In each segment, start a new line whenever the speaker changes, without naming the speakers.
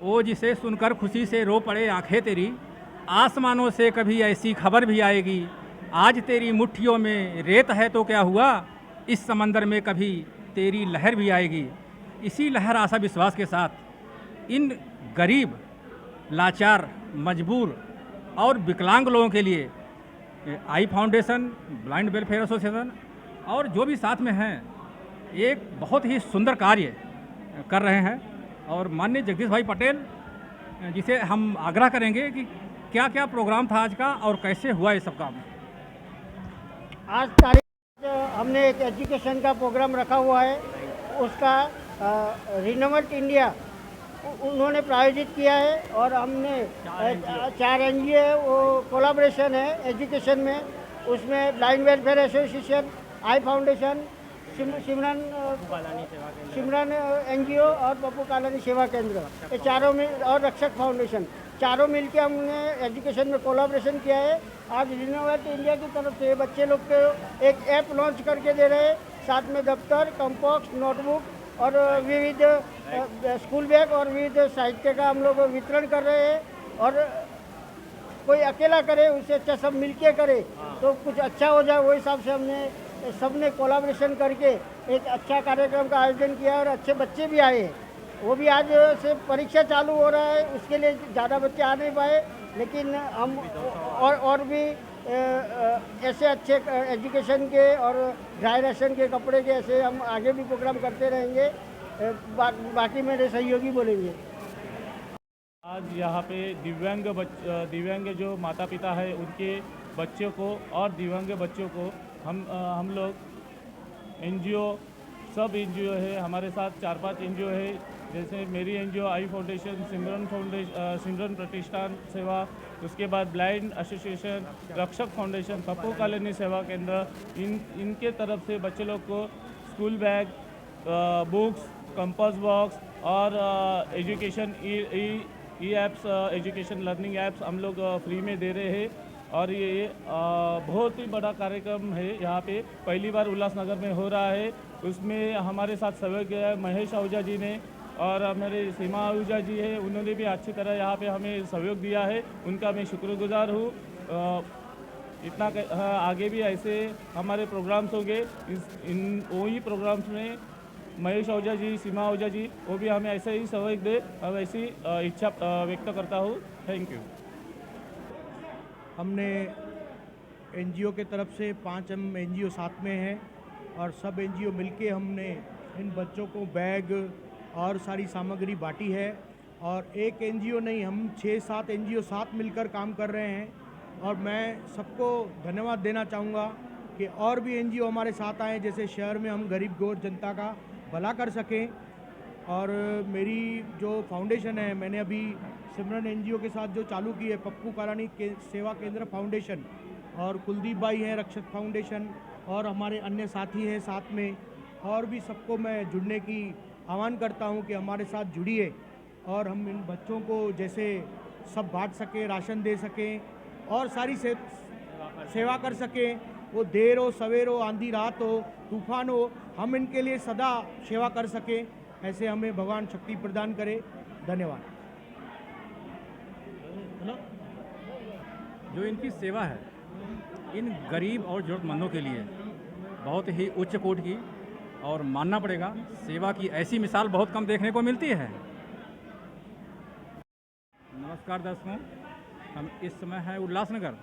ओ जिसे सुनकर खुशी से रो पड़े आंखें तेरी, आसमानों से कभी ऐसी खबर भी आएगी। आज तेरी मुट्ठियों में रेत है तो क्या हुआ, इस समंदर में कभी तेरी लहर भी आएगी। इसी लहर आशा विश्वास के साथ इन गरीब, लाचार, मजबूर और विकलांग लोगों के लिए आई फाउंडेशन, ब्लाइंड वेलफेयर एसोसिएशन और जो भी साथ में हैं, एक बहुत ही सुंदर कार्य कर रहे हैं। और माननीय जगदीश भाई पटेल, जिसे हम आग्रह करेंगे कि क्या क्या प्रोग्राम था आज का और कैसे हुआ ये सब काम।
आज तारीख हमने एक एजुकेशन का प्रोग्राम रखा हुआ है, उसका रिनोवेट इंडिया उन्होंने प्रायोजित किया है और हमने 4 एनजीओ है वो कोलाब्रेशन है एजुकेशन में। उसमें ब्लाइंड वेलफेयर एसोसिएशन, आई फाउंडेशन, सिमरन एनजीओ और पप्पू कालानी सेवा केंद्र, ये चारों मिल और रक्षक फाउंडेशन, चारों मिलके हमने एजुकेशन में कोलाब्रेशन किया है। आज रिनोवेट इंडिया की तरफ से बच्चे लोग को एक ऐप लॉन्च करके दे रहे हैं, साथ में दफ्तर, कंपास, नोटबुक और विविध स्कूल बैग और विविध साहित्य का हम लोग वितरण कर रहे हैं। और कोई अकेला करे उससे अच्छा सब मिलके करे तो कुछ अच्छा हो जाए, वो हिसाब से हमने सबने कोलाब्रेशन करके एक अच्छा कार्यक्रम का आयोजन किया और अच्छे बच्चे भी आए। वो भी आज से परीक्षा चालू हो रहा है, उसके लिए ज़्यादा बच्चे आ नहीं पाए, लेकिन हम और भी ऐसे अच्छे एजुकेशन के और ड्राई राशन के कपड़े के ऐसे हम आगे भी प्रोग्राम करते रहेंगे। बाकी मेरे सहयोगी बोलेंगे।
आज यहाँ पे दिव्यांग जो माता पिता है उनके बच्चों को और दिव्यांग बच्चों को हम लोग एनजीओ, सब एनजीओ है हमारे साथ, 4-5 एनजीओ है, जैसे मेरी एनजीओ आई फाउंडेशन, सिमरन प्रतिष्ठान सेवा, उसके बाद ब्लाइंड एसोसिएशन, रक्षक फाउंडेशन, पप्पू कॉलोनी सेवा केंद्र, इनके तरफ से बच्चे लोग को school bag, books, compass box और एजुकेशन ई ऐप्स, एजुकेशन लर्निंग ऐप्स हम लोग फ्री में दे रहे हैं। और ये बहुत ही बड़ा कार्यक्रम है, यहाँ पे पहली बार उल्लासनगर में हो रहा है। उसमें हमारे साथ सहयोग किया है महेश आहूजा जी ने और हमारे सीमा आहूजा जी है, उन्होंने भी अच्छी तरह यहाँ पे हमें सहयोग दिया है, उनका मैं शुक्रगुजार हूँ। इतना आगे भी ऐसे हमारे प्रोग्राम्स होंगे, वही प्रोग्राम्स में महेश आहूजा जी, सीमा आहूजा जी, वो भी हमें ऐसे ही सहयोग दे, अब ऐसी इच्छा व्यक्त करता हूँ। Thank you.
हमने एनजीओ के तरफ से 5 एनजीओ साथ में हैं और सब एनजीओ मिलके हमने इन बच्चों को बैग और सारी सामग्री बांटी है। और एक एनजीओ नहीं, हम 6-7 एनजीओ साथ मिलकर काम कर रहे हैं। और मैं सबको धन्यवाद देना चाहूँगा कि और भी एनजीओ हमारे साथ आएँ, जैसे शहर में हम गरीब गौर जनता का भला कर सकें। और मेरी जो फाउंडेशन है, मैंने अभी सिमरन एनजीओ के साथ जो चालू की है, पप्पू कालानी के सेवा केंद्र फाउंडेशन, और कुलदीप भाई हैं रक्षक फाउंडेशन, और हमारे अन्य साथी हैं साथ में। और भी सबको मैं जुड़ने की आह्वान करता हूं कि हमारे साथ जुड़िए और हम इन बच्चों को जैसे सब बांट सकें, राशन दे सकें और सारी सेवा कर सकें। वो देर हो, सवेर हो, आंधी रात हो, तूफान हो, हम इनके लिए सदा सेवा कर सकें, ऐसे हमें भगवान शक्ति प्रदान करे। धन्यवाद।
जो इनकी सेवा है इन गरीब और ज़रूरतमंदों के लिए बहुत ही उच्च कोटि की, और मानना पड़ेगा सेवा की ऐसी मिसाल बहुत कम देखने को मिलती है। नमस्कार दर्शकों, हम इस समय हैं उल्लासनगर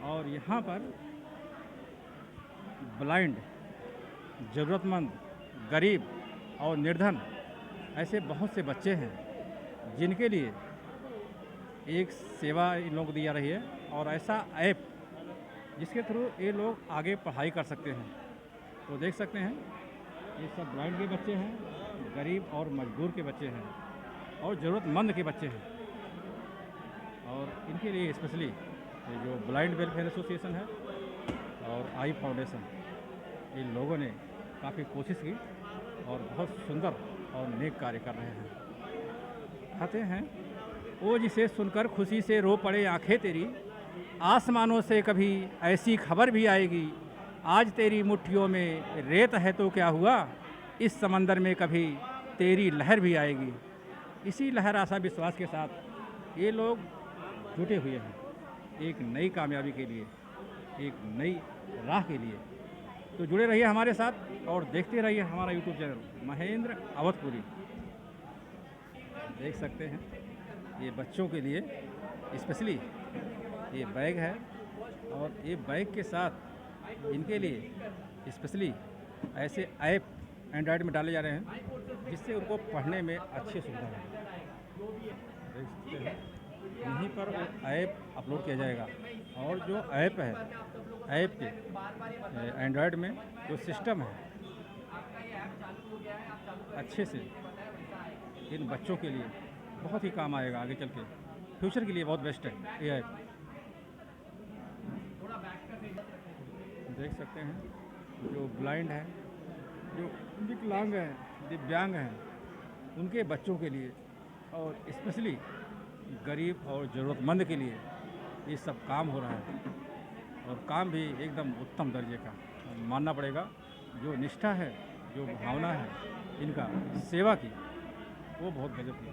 और यहाँ पर ब्लाइंड, ज़रूरतमंद, गरीब और निर्धन ऐसे बहुत से बच्चे हैं जिनके लिए एक सेवा इन लोगों को दी जा रही है और ऐसा ऐप जिसके थ्रू ये लोग आगे पढ़ाई कर सकते हैं। तो देख सकते हैं ये सब ब्लाइंड के बच्चे हैं, गरीब और मजदूर के बच्चे हैं और ज़रूरतमंद के बच्चे हैं। और इनके लिए स्पेशली जो ब्लाइंड वेलफेयर एसोसिएशन है और आई फाउंडेशन, इन लोगों ने काफ़ी कोशिश की और बहुत सुंदर और नेक कार्य कर रहे हैं। कहते हैं वो जिसे सुनकर खुशी से रो पड़े आंखें तेरी, आसमानों से कभी ऐसी खबर भी आएगी। आज तेरी मुट्ठियों में रेत है तो क्या हुआ, इस समंदर में कभी तेरी लहर भी आएगी। इसी लहर आशा विश्वास के साथ ये लोग जुटे हुए हैं एक नई कामयाबी के लिए, एक नई राह के लिए। तो जुड़े रहिए हमारे साथ और देखते रहिए हमारा यूट्यूब चैनल महेंद्र अवधपुरी। देख सकते हैं ये बच्चों के लिए स्पेशली ये बैग है और ये बैग के साथ इनके लिए स्पेशली ऐसे ऐप एंड्रॉयड में डाले जा रहे हैं जिससे उनको पढ़ने में अच्छी सुविधा है। देख सकते हैं यहीं पर वो ऐप अपलोड किया जाएगा और जो ऐप है, ऐप के एंड्रॉयड में जो सिस्टम है अच्छे से इन बच्चों के लिए बहुत ही काम आएगा आगे चल के, फ्यूचर के लिए बहुत बेस्ट है ये ऐप। देख सकते हैं जो ब्लाइंड है, जो विकलांग हैं, दिव्यांग हैं, उनके बच्चों के लिए और स्पेशली गरीब और ज़रूरतमंद के लिए ये सब काम हो रहा है और काम भी एकदम उत्तम दर्जे का मानना पड़ेगा। जो निष्ठा है, जो भावना है इनका सेवा की, वो बहुत गजब की।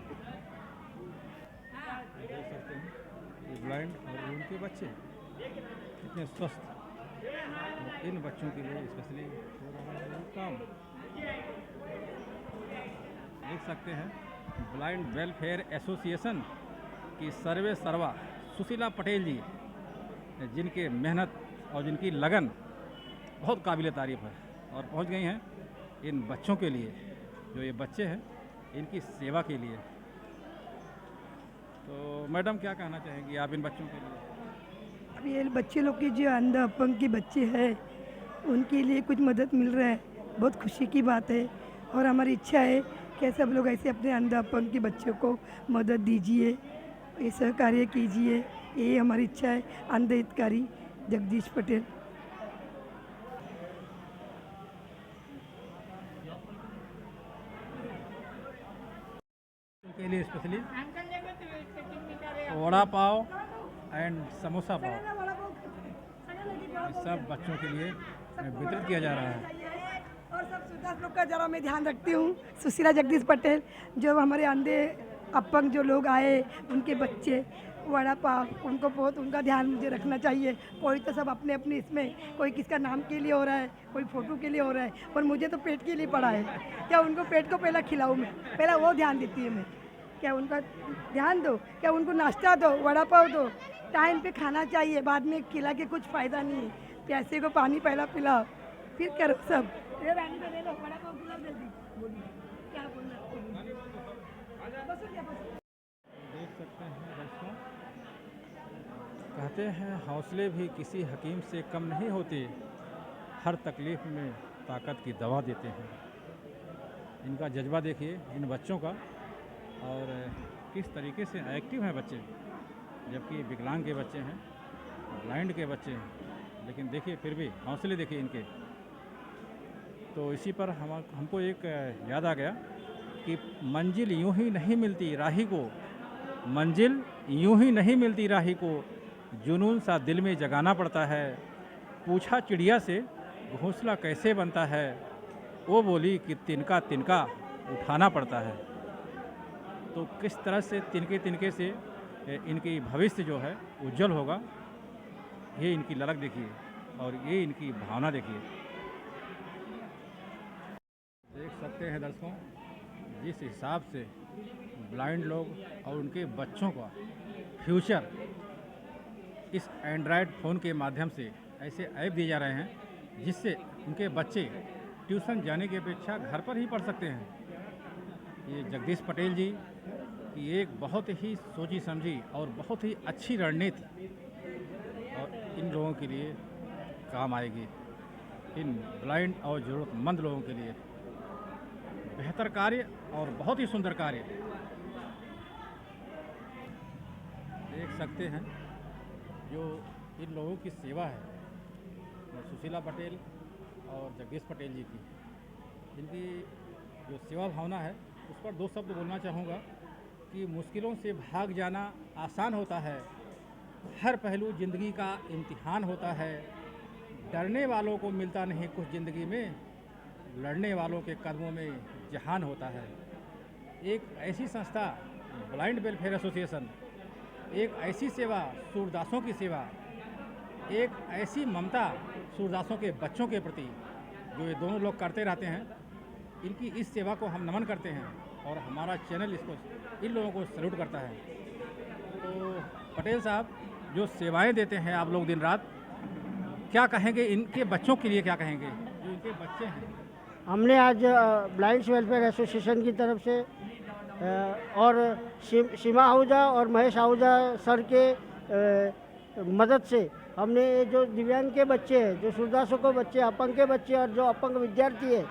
देख सकते हैं ये ब्लाइंड और उनके बच्चे कितने स्वस्थ, और इन बच्चों के लिए स्पेशली हो रहा है ये काम। देख सकते हैं ब्लाइंड वेलफेयर एसोसिएशन की सर्वे सर्वा सुशीला पटेल जी, जिनके मेहनत और जिनकी लगन बहुत काबिल तारीफ़ है और पहुंच गई हैं इन बच्चों के लिए, जो ये बच्चे हैं इनकी सेवा के लिए। तो मैडम क्या कहना चाहेंगी आप इन बच्चों के लिए?
अब ये बच्चे लोग की जो अंध अपंग के बच्चे हैं उनके लिए कुछ मदद मिल रहा है, बहुत खुशी की बात है। और हमारी इच्छा है कि सब लोग ऐसे अपने अंध अपंग के बच्चों को मदद दीजिए, ये सहकार्य कीजिए, ये हमारी इच्छा है। अंध हितकारी जगदीश पटेल।
के लिए स्पेशली वड़ा पाव एंड समोसा पाव ये सब बच्चों के लिए वितरित किया जा रहा है।
और सब सुविधा लोग का जरा मैं ध्यान रखती हूँ। सुशीला जगदीश पटेल, जो हमारे अंधे अपंग जो लोग आए उनके बच्चे, वड़ा पाव, उनको बहुत उनका ध्यान मुझे रखना चाहिए। कोई तो सब अपने अपने इसमें, कोई किसका नाम के लिए हो रहा है, कोई फ़ोटो के लिए हो रहा है, और मुझे तो पेट के लिए पड़ा है। क्या उनको पेट को पहला खिलाऊँ मैं, पहला वो ध्यान देती है मैं। क्या उनका ध्यान दो, क्या उनको नाश्ता दो, वड़ा पाव दो, टाइम पे खाना चाहिए, बाद में खिला के कुछ फ़ायदा नहीं है। प्यासे को पानी पहला पिलाओ, फिर करो सब। ले रानी को ले लो, वड़ा पाव खिलाओ जल्दी। बोलिए क्या बोलना है?
देख सकते हैं दोस्तों, कहते हैं हौसले भी किसी हकीम से कम नहीं होते, हर तकलीफ़ में ताकत की दवा देते हैं। इनका जज्बा देखिए इन बच्चों का, और किस तरीके से एक्टिव हैं बच्चे, जबकि विकलांग के बच्चे हैं, ब्लाइंड के बच्चे हैं, लेकिन देखिए फिर भी हौसले देखिए इनके। तो इसी पर हमको एक याद आ गया कि मंजिल यूं ही नहीं मिलती राही को, मंजिल यूं ही नहीं मिलती राही को, जुनून सा दिल में जगाना पड़ता है। पूछा चिड़िया से घोंसला कैसे बनता है, वो बोली कि तिनका तिनका उठाना पड़ता है। तो किस तरह से तिनके तिनके से इनकी भविष्य जो है उज्जवल होगा, ये इनकी ललक देखिए और ये इनकी भावना देखिए। देख सकते हैं दर्शकों, जिस हिसाब से ब्लाइंड लोग और उनके बच्चों का फ्यूचर इस एंड्रॉयड फ़ोन के माध्यम से ऐसे ऐप दिए जा रहे हैं जिससे उनके बच्चे ट्यूशन जाने की अपेक्षा घर पर ही पढ़ सकते हैं। ये जगदीश पटेल जी की एक बहुत ही सोची समझी और बहुत ही अच्छी रणनीति और इन लोगों के लिए काम आएगी। इन ब्लाइंड और ज़रूरतमंद लोगों के लिए बेहतर कार्य और बहुत ही सुंदर कार्य। देख सकते हैं जो इन लोगों की सेवा है, सुशीला पटेल और जगदीश पटेल जी की, इनकी जो सेवा भावना है उस पर दो शब्द बोलना चाहूँगा कि मुश्किलों से भाग जाना आसान होता है, हर पहलू ज़िंदगी का इम्तिहान होता है। डरने वालों को मिलता नहीं कुछ ज़िंदगी में, लड़ने वालों के कदमों में जहान होता है। एक ऐसी संस्था ब्लाइंड वेलफेयर एसोसिएशन, एक ऐसी सेवा सूरदासों की सेवा, एक ऐसी ममता सूरदासों के बच्चों के प्रति जो ये दोनों लोग करते रहते हैं, इनकी इस सेवा को हम नमन करते हैं और हमारा चैनल इसको इन लोगों को सैल्यूट करता है। तो पटेल साहब जो सेवाएं देते हैं आप लोग दिन रात, क्या कहेंगे इनके बच्चों के लिए, क्या कहेंगे जो इनके बच्चे हैं?
हमने आज ब्लाइंड्स वेलफेयर एसोसिएशन की तरफ से और सीमा आहूजा और महेश आहूजा सर के मदद से हमने ये जो दिव्यांग के बच्चे हैं, जो सूरदासों को बच्चे, अपंग के बच्चे और जो अपंग विद्यार्थी है,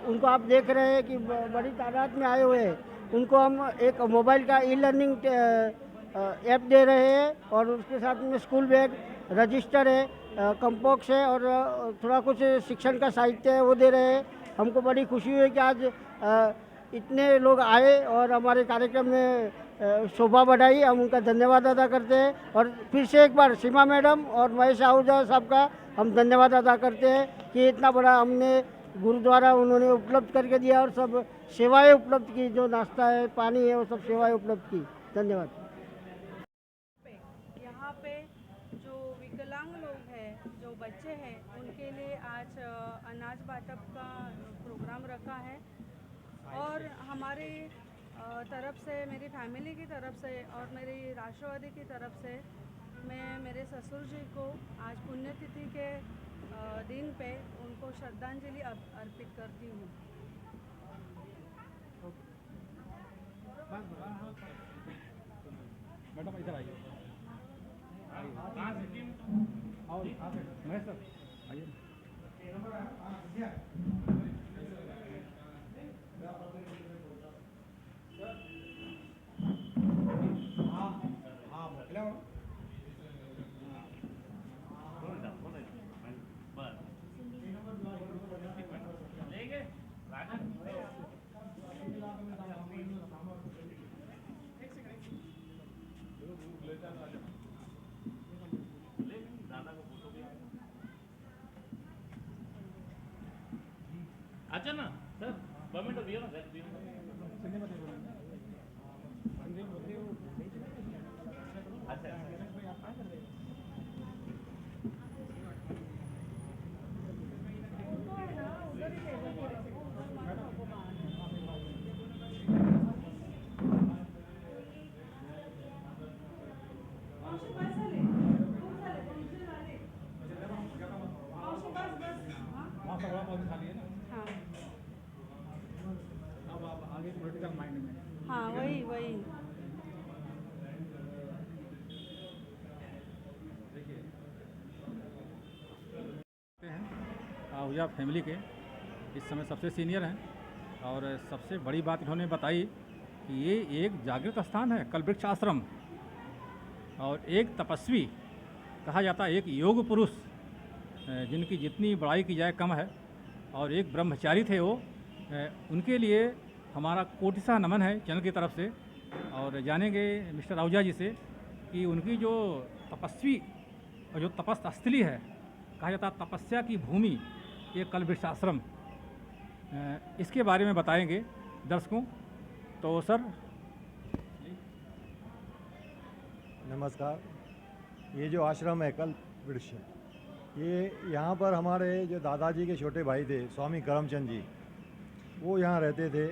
उनको आप देख रहे हैं कि बड़ी तादाद में आए हुए हैं, उनको हम एक मोबाइल का ई लर्निंग ऐप दे रहे हैं और उसके साथ में स्कूल बैग, रजिस्टर है, कंपॉक्स है और थोड़ा कुछ शिक्षण का साहित्य है वो दे रहे हैं। हमको बड़ी खुशी हुई कि आज इतने लोग आए और हमारे कार्यक्रम में शोभा बढ़ाई। हम उनका धन्यवाद अदा करते हैं और फिर से एक बार सीमा मैडम और महेश आहूजा साहब का हम धन्यवाद अदा करते हैं कि इतना बड़ा हमने गुरुद्वारा उन्होंने उपलब्ध करके दिया और सब सेवाएं उपलब्ध की, जो नाश्ता है, पानी है, वो सब सेवाएं उपलब्ध की। धन्यवाद।
यहाँ पे जो विकलांग लोग हैं, जो बच्चे हैं, उनके लिए आज अनाज बांटप का प्रोग्राम रखा है और हमारी तरफ से, मेरी फैमिली की तरफ से और मेरी राष्ट्रवादी की तरफ से मैं मेरे ससुर जी को आज पुण्यतिथि के दिन पे उनको श्रद्धांजलि अर्पित करती हूँ।
मैडम इधर आइए। और महेश सर आइए।
अच्छा ना सर, 2 मिनट दियो ना सर, अच्छा
हाँ वही वही
आहूजा फैमिली के इस समय सबसे सीनियर हैं और सबसे बड़ी बात इन्होंने बताई कि ये एक जागृत स्थान है, कलवृक्ष आश्रम, और एक तपस्वी कहा जाता है, एक योग पुरुष जिनकी जितनी बड़ाई की जाए कम है, और एक ब्रह्मचारी थे वो। उनके लिए हमारा कोटिसा नमन है चैनल की तरफ से। और जानेंगे मिस्टर आहूजा जी से कि उनकी जो तपस्वी और जो तपस्थली है, कहा जाता है तपस्या की भूमि, ये कलवृक्ष आश्रम, इसके बारे में बताएंगे दर्शकों। तो सर
नमस्कार। ये जो आश्रम है कलवृक्ष, ये यहाँ पर हमारे जो दादाजी के छोटे भाई थे स्वामी करमचंद जी, वो यहाँ रहते थे।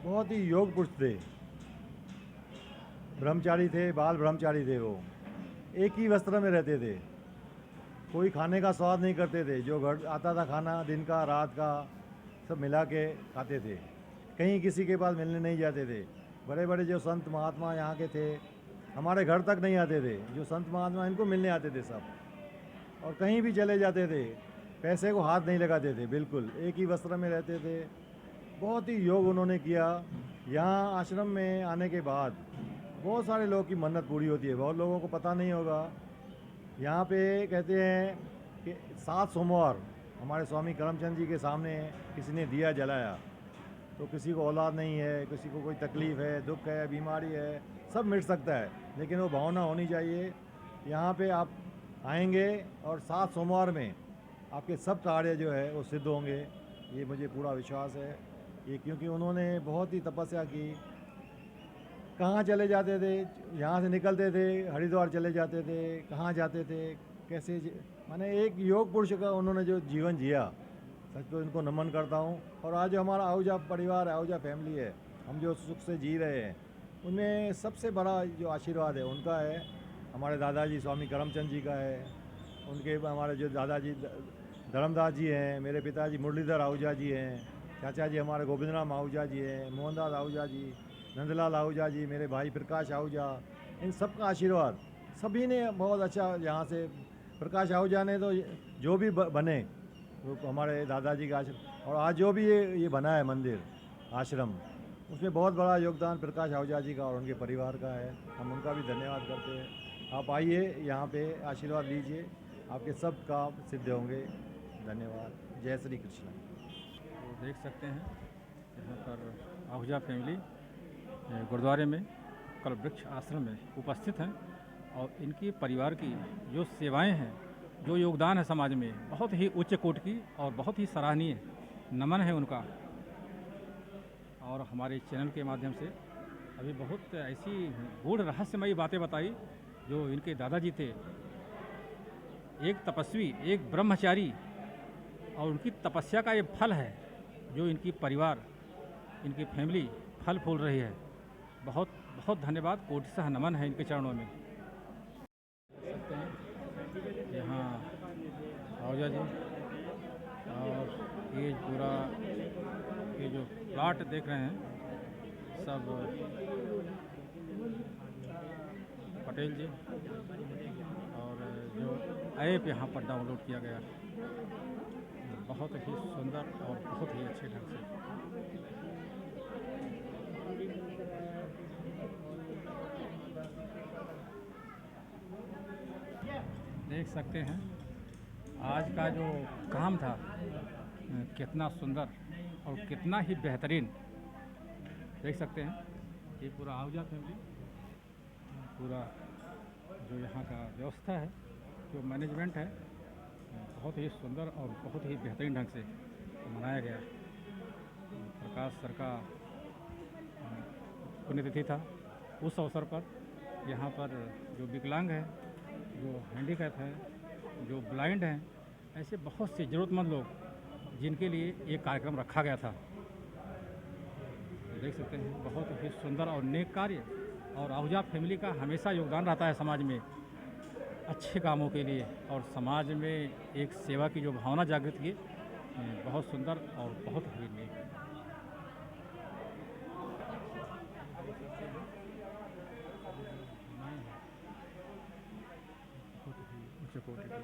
बहुत ही योग पुरुष थे, ब्रह्मचारी थे, बाल ब्रह्मचारी थे। वो एक ही वस्त्र में रहते थे, कोई खाने का स्वाद नहीं करते थे। जो घर आता था खाना, दिन का रात का सब मिला के खाते थे। कहीं किसी के पास मिलने नहीं जाते थे। बड़े बड़े जो संत महात्मा यहाँ के थे, हमारे घर तक नहीं आते थे। जो संत महात्मा इनको मिलने आते थे सब, और कहीं भी चले जाते थे, पैसे को हाथ नहीं लगाते थे, बिल्कुल एक ही वस्त्र में रहते थे। बहुत ही योग उन्होंने किया। यहाँ आश्रम में आने के बाद बहुत सारे लोगों की मन्नत पूरी होती है। बहुत लोगों को पता नहीं होगा, यहाँ पे कहते हैं कि 7 सोमवार हमारे स्वामी करमचंद जी के सामने किसी ने दिया जलाया, तो किसी को औलाद नहीं है, किसी को कोई तकलीफ़ है, दुख है, बीमारी है, सब मिट सकता है, लेकिन वो भावना होनी चाहिए। यहाँ पे आप आएंगे और 7 सोमवार में आपके सब कार्य जो है वो सिद्ध होंगे, ये मुझे पूरा विश्वास है। ये क्योंकि उन्होंने बहुत ही तपस्या की। कहाँ चले जाते थे, यहाँ से निकलते थे हरिद्वार चले जाते थे, कहाँ जाते थे, कैसे माने एक योग पुरुष का उन्होंने जो जीवन जिया, सच तो इनको नमन करता हूँ। और आज जो हमारा आहूजा परिवार है, आहूजा फैमिली है, हम जो सुख से जी रहे हैं, उनमें सबसे बड़ा जो आशीर्वाद है उनका है। हमारे दादाजी स्वामी करमचंद जी का है, उनके हमारे जो दादाजी धर्मदास जी हैं, मेरे पिताजी मुरलीधर आहूजा जी हैं, चाचा जी हमारे गोविंदराम आहूजा जी हैं, मोहनदास आहूजा जी, नंदलाल आहूजा जी, मेरे भाई प्रकाश आहूजा, इन सब का आशीर्वाद। सभी ने बहुत अच्छा यहाँ से, प्रकाश आहूजा ने तो जो भी बने वो हमारे दादाजी का आश्रम, और आज जो भी ये बना है मंदिर आश्रम, उसमें बहुत बड़ा योगदान प्रकाश आहूजा जी का और उनके परिवार का है। हम उनका भी धन्यवाद करते हैं। आप आइए यहाँ पे, आशीर्वाद लीजिए, आपके सब काम सिद्ध होंगे। धन्यवाद। जय श्री कृष्ण।
तो देख सकते हैं यहाँ पर आहूजा फैमिली गुरुद्वारे में कल्पवृक्ष आश्रम में उपस्थित हैं, और इनकी परिवार की जो सेवाएं हैं, जो योगदान है समाज में, बहुत ही उच्च कोटि की और बहुत ही सराहनीय, नमन है उनका। और हमारे चैनल के माध्यम से अभी बहुत ऐसी गूढ़ रहस्यमयी बातें बताई जो इनके दादाजी थे, एक तपस्वी, एक ब्रह्मचारी, और उनकी तपस्या का ये फल है जो इनकी परिवार, इनकी फैमिली फल फूल रही है। बहुत बहुत धन्यवाद, कोटिशः नमन है इनके चरणों में। सकते हैं यहाँ आहूजा जी, और ये पूरा ये जो प्लाट देख रहे हैं सब पटेल जी, और जो ऐप यहाँ पर डाउनलोड किया गया, बहुत ही सुंदर और बहुत ही अच्छे ढंग से। देख सकते हैं आज का जो काम था कितना सुंदर और कितना ही बेहतरीन। देख सकते हैं ये पूरा आहूजा फैमिली, पूरा जो यहाँ का व्यवस्था है, जो मैनेजमेंट है, बहुत ही सुंदर और बहुत ही बेहतरीन ढंग से मनाया गया। प्रकाश सर का पुण्यतिथि था, उस अवसर पर यहाँ पर जो विकलांग है, जो हैंडीकैप है, जो ब्लाइंड हैं, ऐसे बहुत से ज़रूरतमंद लोग जिनके लिए ये कार्यक्रम रखा गया था। देख सकते हैं बहुत ही सुंदर और नेक कार्य, और आहूजा फैमिली का हमेशा योगदान रहता है समाज में अच्छे कामों के लिए, और समाज में एक सेवा की जो भावना जागृत की, बहुत सुंदर और बहुत ही नेक। बहुत ही उच्च कोटि की।